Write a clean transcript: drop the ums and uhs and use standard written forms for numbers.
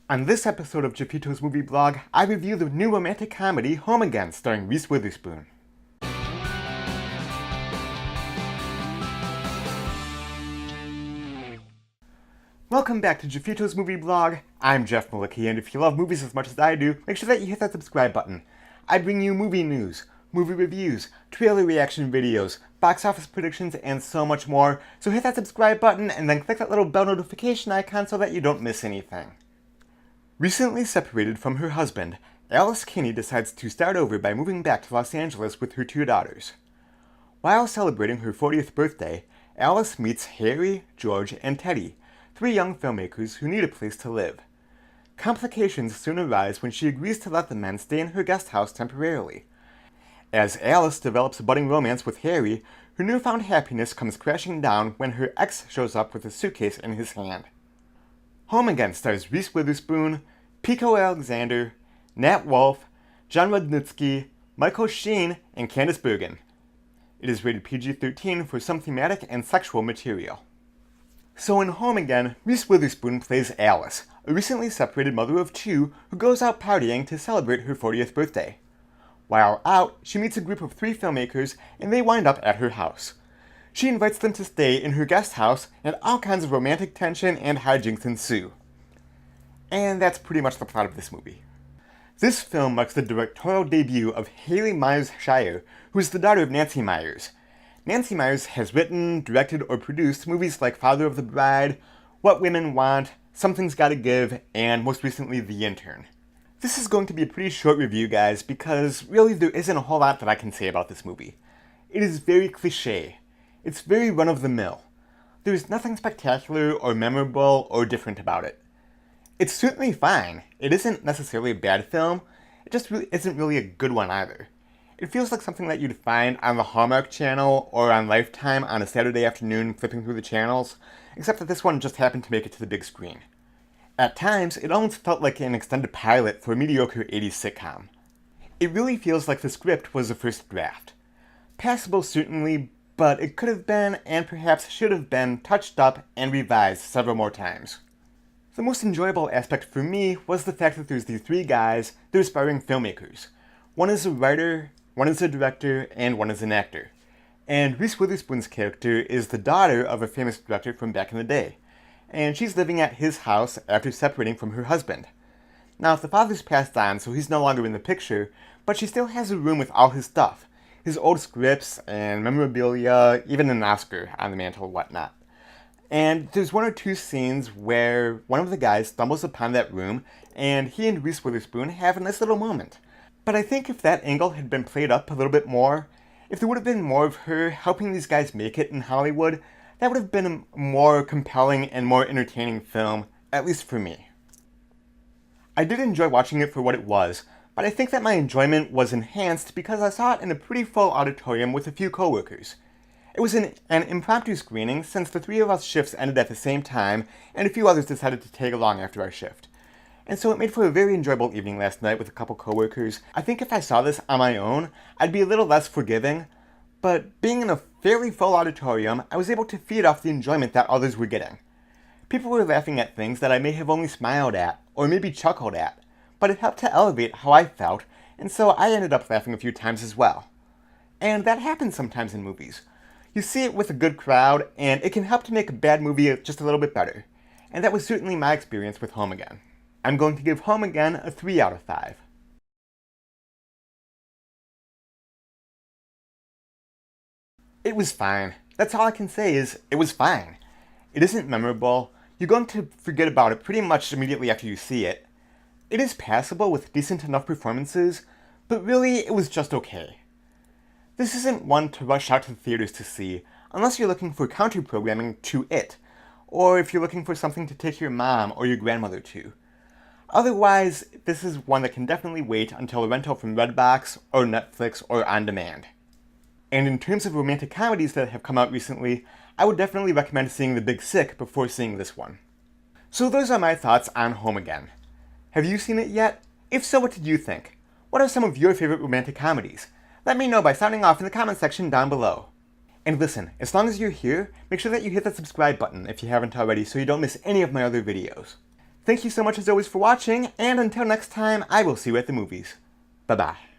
On this episode of Jeffito's movie blog, I review the new romantic comedy Home Again starring Reese Witherspoon. Welcome back to Jeffito's movie blog. I'm Jeff Malicki, and if you love movies as much as I do, make sure that you hit that subscribe button. I bring you movie news, movie reviews, trailer reaction videos, box office predictions, and so much more. So hit that subscribe button and then click that little bell notification icon so that you don't miss anything. Recently separated from her husband, Alice Kinney decides to start over by moving back to Los Angeles with her two daughters. While celebrating her 40th birthday, Alice meets Harry, George, and Teddy, three young filmmakers who need a place to live. Complications soon arise when she agrees to let the men stay in her guest house temporarily. As Alice develops a budding romance with Harry, her newfound happiness comes crashing down when her ex shows up with a suitcase in his hand. Home Again stars Reese Witherspoon, Pico Alexander, Nat Wolff, Jon Rudnitsky, Sheen and Candice Bergen. It is rated PG-13 for some thematic and sexual material. So in Home Again, Reese Witherspoon plays Alice, a recently separated mother of two who goes out partying to celebrate her 40th birthday. While out, she meets a group of three filmmakers and they wind up at her house. She invites them to stay in her guest house and all kinds of romantic tension and hijinks ensue. And that's pretty much the plot of this movie. This film marks the directorial debut of Hallie Meyers-Shyer, who is the daughter of Nancy Meyers. Nancy Meyers has written, directed, or produced movies like Father of the Bride, What Women Want, Something's Gotta Give, and most recently The Intern. This is going to be a pretty short review, guys, because really there isn't a whole lot that I can say about this movie. It is very cliché. It's very run-of-the-mill. There's nothing spectacular or memorable or different about it. It's certainly fine. It isn't necessarily a bad film. It just really isn't really a good one either. It feels like something that you'd find on the Hallmark Channel or on Lifetime on a Saturday afternoon flipping through the channels, except that this one just happened to make it to the big screen. At times, it almost felt like an extended pilot for a mediocre 80s sitcom. It really feels like the script was the first draft. Passable certainly, but it could have been, and perhaps should have been, touched up and revised several more times. The most enjoyable aspect for me was the fact that there's these three guys, they're aspiring filmmakers. One is a writer, one is a director, and one is an actor. And Reese Witherspoon's character is the daughter of a famous director from back in the day. And she's living at his house after separating from her husband. Now, the father's passed on, so he's no longer in the picture, but she still has a room with all his stuff. His old scripts and memorabilia, even an Oscar on the mantle and whatnot. And there's one or two scenes where one of the guys stumbles upon that room, and he and Reese Witherspoon have a nice little moment. But I think if that angle had been played up a little bit more, if there would have been more of her helping these guys make it in Hollywood, that would have been a more compelling and more entertaining film, at least for me. I did enjoy watching it for what it was, but I think that my enjoyment was enhanced because I saw it in a pretty full auditorium with a few coworkers. It was an impromptu screening since the three of us shifts ended at the same time and a few others decided to tag along after our shift. And so it made for a very enjoyable evening last night with a couple coworkers. I think if I saw this on my own, I'd be a little less forgiving, but being in a fairly full auditorium, I was able to feed off the enjoyment that others were getting. People were laughing at things that I may have only smiled at, or maybe chuckled at, but it helped to elevate how I felt, and so I ended up laughing a few times as well. And that happens sometimes in movies. You see it with a good crowd, and it can help to make a bad movie just a little bit better. And that was certainly my experience with Home Again. I'm going to give Home Again a 3 out of 5. It was fine. That's all I can say is, it was fine. It isn't memorable. You're going to forget about it pretty much immediately after you see it. It is passable with decent enough performances, but really it was just okay. This isn't one to rush out to the theaters to see, unless you're looking for counter-programming to it, or if you're looking for something to take your mom or your grandmother to. Otherwise, this is one that can definitely wait until a rental from Redbox, or Netflix, or on demand. And in terms of romantic comedies that have come out recently, I would definitely recommend seeing The Big Sick before seeing this one. So those are my thoughts on Home Again. Have you seen it yet? If so, what did you think? What are some of your favorite romantic comedies? Let me know by sounding off in the comment section down below. And listen, as long as you're here, make sure that you hit that subscribe button if you haven't already so you don't miss any of my other videos. Thank you so much as always for watching, and until next time, I will see you at the movies. Bye-bye.